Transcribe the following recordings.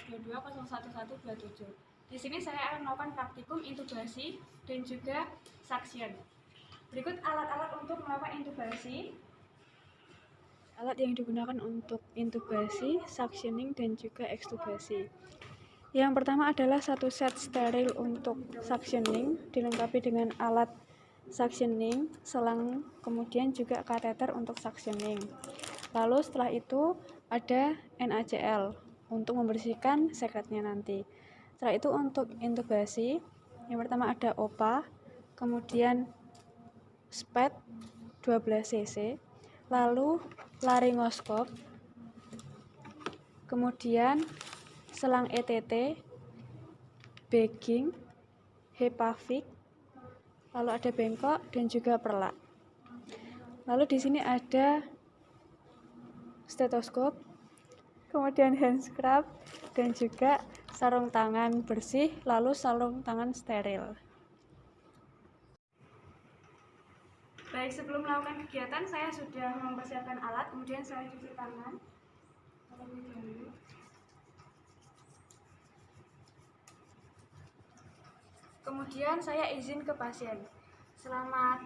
X22011127. Di sini saya akan melakukan praktikum intubasi dan juga suction. Berikut alat-alat untuk melakukan intubasi. Alat yang digunakan untuk intubasi, suctioning, dan juga ekstubasi. Yang pertama adalah satu set steril untuk suctioning, dilengkapi dengan alat suctioning, selang, kemudian juga kateter untuk suctioning. Lalu setelah itu ada NaCl untuk membersihkan sekretnya nanti. Setelah itu untuk intubasi, yang pertama ada OPA, kemudian SPET 12 cc, lalu laringoskop, kemudian selang ETT, bagging, HEPAVIC, lalu ada bengkok dan juga perlak. Lalu di sini ada stetoskop, kemudian hand scrub dan juga sarung tangan bersih, lalu sarung tangan steril. Baik, sebelum melakukan kegiatan saya sudah mempersiapkan alat, kemudian saya cuci tangan terlebih dahulu. Kemudian saya izin ke pasien. Selamat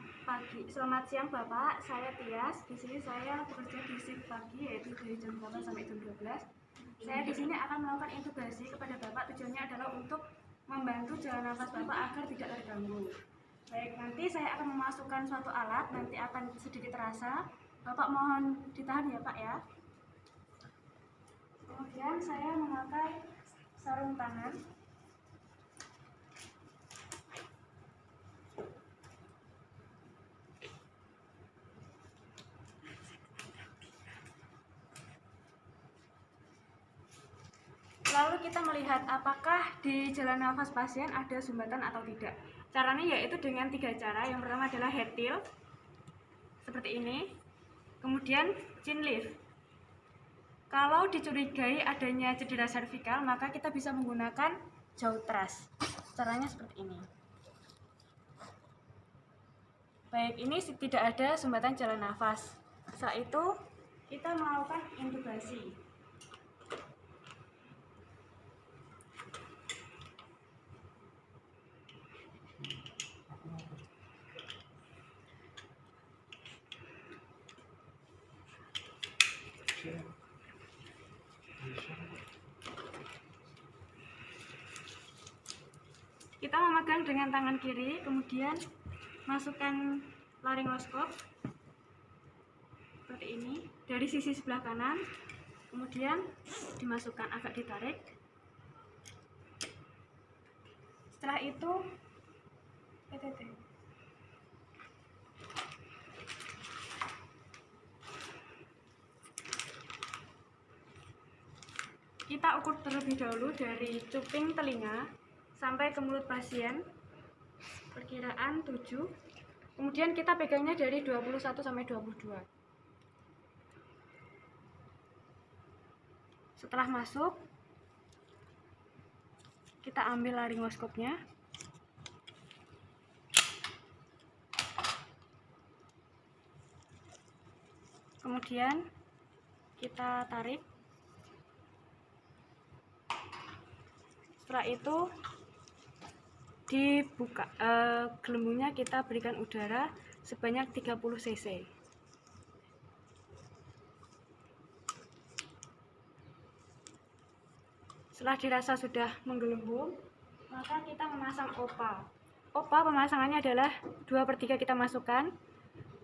siang Bapak, saya Tias. Di sini saya bekerja di shift pagi, yaitu dari jam 8 sampai jam 12. Saya di sini akan melakukan intubasi kepada Bapak. Tujuannya adalah untuk membantu jalan nafas Bapak agar tidak terganggu. Baik, nanti saya akan memasukkan suatu alat, nanti akan sedikit terasa. Bapak mohon ditahan ya Pak ya. Kemudian saya memakai sarung tangan. Lalu kita melihat apakah di jalan nafas pasien ada sumbatan atau tidak. Caranya yaitu dengan 3 cara. Yang pertama adalah head tilt, seperti ini. Kemudian chin lift. Kalau dicurigai adanya cedera servikal, maka kita bisa menggunakan jaw thrust. Caranya seperti ini. Baik, ini tidak ada sumbatan jalan nafas. Setelah itu kita melakukan intubasi. Kita memegang dengan tangan kiri, kemudian masukkan laringoskop seperti ini dari sisi sebelah kanan, kemudian dimasukkan, agak ditarik. Setelah itu ETT. Kita ukur terlebih dahulu dari cuping telinga sampai ke mulut pasien, perkiraan 7. Kemudian kita pegangnya dari 21 sampai 22. Setelah masuk, kita ambil laringoskopnya. Kemudian kita tarik. Setelah itu dibuka, gelembungnya kita berikan udara sebanyak 30 cc. Setelah dirasa sudah menggelembung, maka kita memasang OPA. OPA pemasangannya adalah 2/3 kita masukkan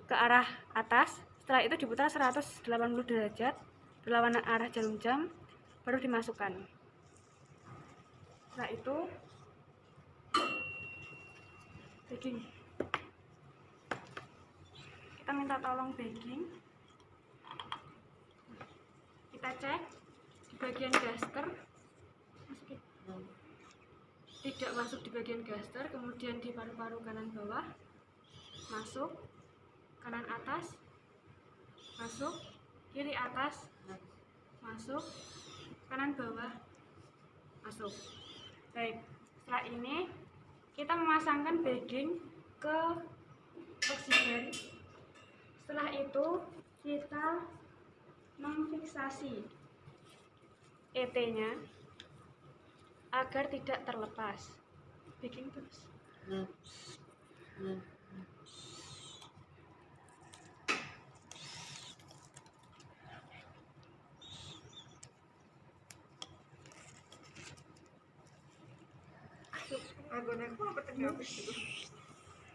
ke arah atas. Setelah itu diputar 180 derajat berlawanan arah jarum jam, baru dimasukkan. Setelah itu bagging. Kita minta tolong bagging. Kita cek di bagian gaster, tidak masuk di bagian gaster, kemudian di paru-paru kanan bawah masuk, kanan atas masuk, kiri atas masuk, kanan bawah masuk. Baik, setelah ini kita memasangkan bagging ke oksigen. Setelah itu kita memfiksasi ET-nya agar tidak terlepas. Bikin terus.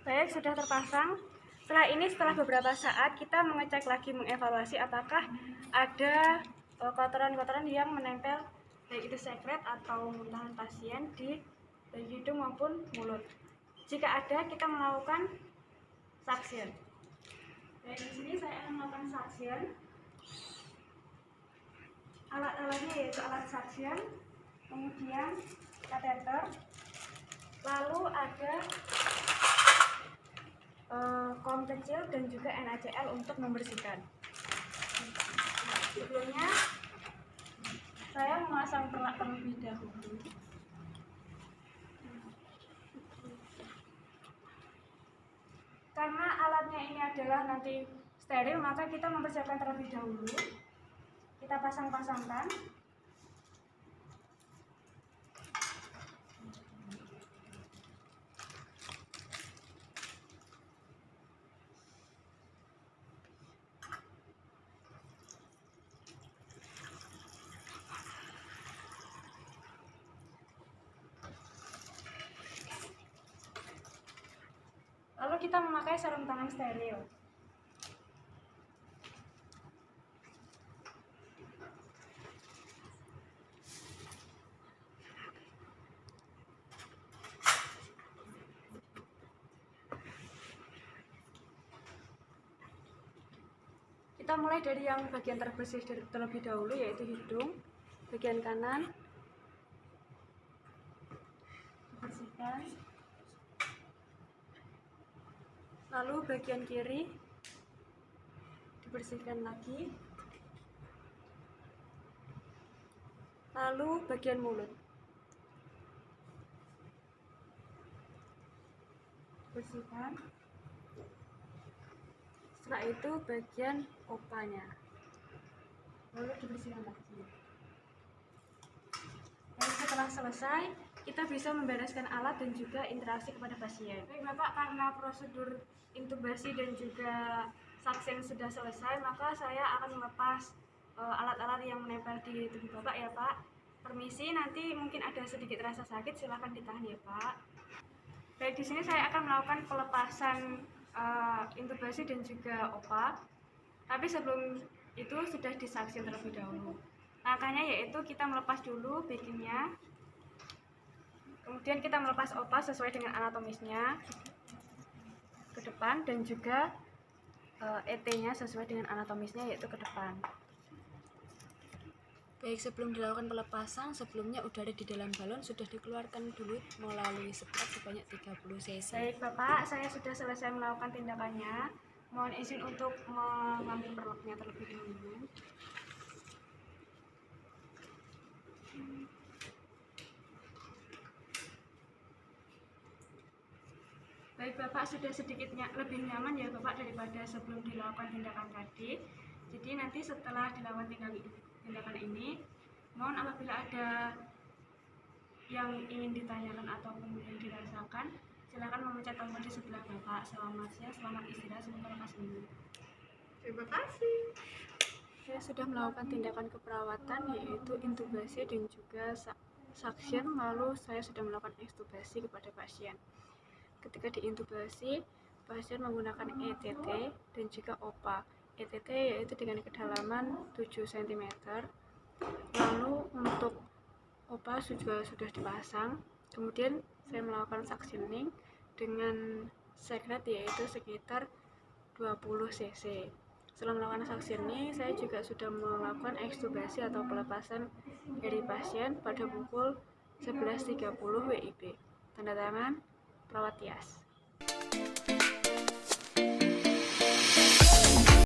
Baik, sudah terpasang. Setelah beberapa saat kita mengecek lagi, mengevaluasi apakah ada kotoran-kotoran yang menempel, baik itu sekret atau muntahan pasien di hidung maupun mulut. Jika ada, kita melakukan suction. Baik, di sini saya akan melakukan suction. Alat-alatnya yaitu alat suction, kemudian kateter, lalu ada kom kecil dan juga NaCl untuk membersihkan. Sebelumnya saya memasang perlak terlebih dahulu. Karena alatnya ini adalah nanti steril, maka kita mempersiapkan terlebih dahulu. Kita pasang-pasangkan. Lalu kita memakai sarung tangan steril. Kita mulai dari yang bagian terbersih terlebih dahulu, yaitu hidung, bagian kanan. Bersihkan. Lalu bagian kiri dibersihkan lagi. Lalu bagian mulut bersihkan. Setelah itu bagian opanya, lalu dibersihkan lagi. Dan setelah selesai, kita bisa membereskan alat dan juga interaksi kepada pasien. Baik Bapak, karena prosedur intubasi dan juga suction sudah selesai, maka saya akan melepas alat-alat yang menempel di tubuh Bapak ya Pak. Permisi, nanti mungkin ada sedikit rasa sakit, silahkan ditahan ya Pak. Baik, di sini saya akan melakukan pelepasan intubasi dan juga OPA. Tapi sebelum itu sudah disaksin terlebih dahulu. Langkahnya yaitu kita melepas dulu backingnya, kemudian kita melepas OPA sesuai dengan anatomisnya ke depan, dan juga ET-nya sesuai dengan anatomisnya yaitu ke depan. Baik, sebelum dilakukan pelepasan, sebelumnya udara di dalam balon sudah dikeluarkan dulu melalui semprot sebanyak 30 cc. Baik Bapak, saya sudah selesai melakukan tindakannya. Mohon izin untuk mengambil perlaknya terlebih dahulu. Baik Bapak, sudah sedikitnya lebih nyaman ya Bapak daripada sebelum dilakukan tindakan tadi. Jadi nanti setelah dilakukan tindakan ini, mohon apabila ada yang ingin ditanyakan ataupun yang dirasakan, silakan memencet tombol di sebelah Bapak. Selamat siang, selamat istirahat, semoga lekas sembuh. Terima kasih. Saya sudah melakukan tindakan keperawatan yaitu intubasi dan juga suction, lalu saya sudah melakukan ekstubasi kepada pasien. Ketika diintubasi, pasien menggunakan ETT dan juga OPA. ETT yaitu dengan kedalaman 7 cm. Lalu untuk OPA juga sudah dipasang. Kemudian saya melakukan suctioning dengan sekret yaitu sekitar 20 cc. Setelah melakukan suctioning, saya juga sudah melakukan ekstubasi atau pelepasan dari pasien pada pukul 11.30 WIB. Tanda tangan perawat Tias.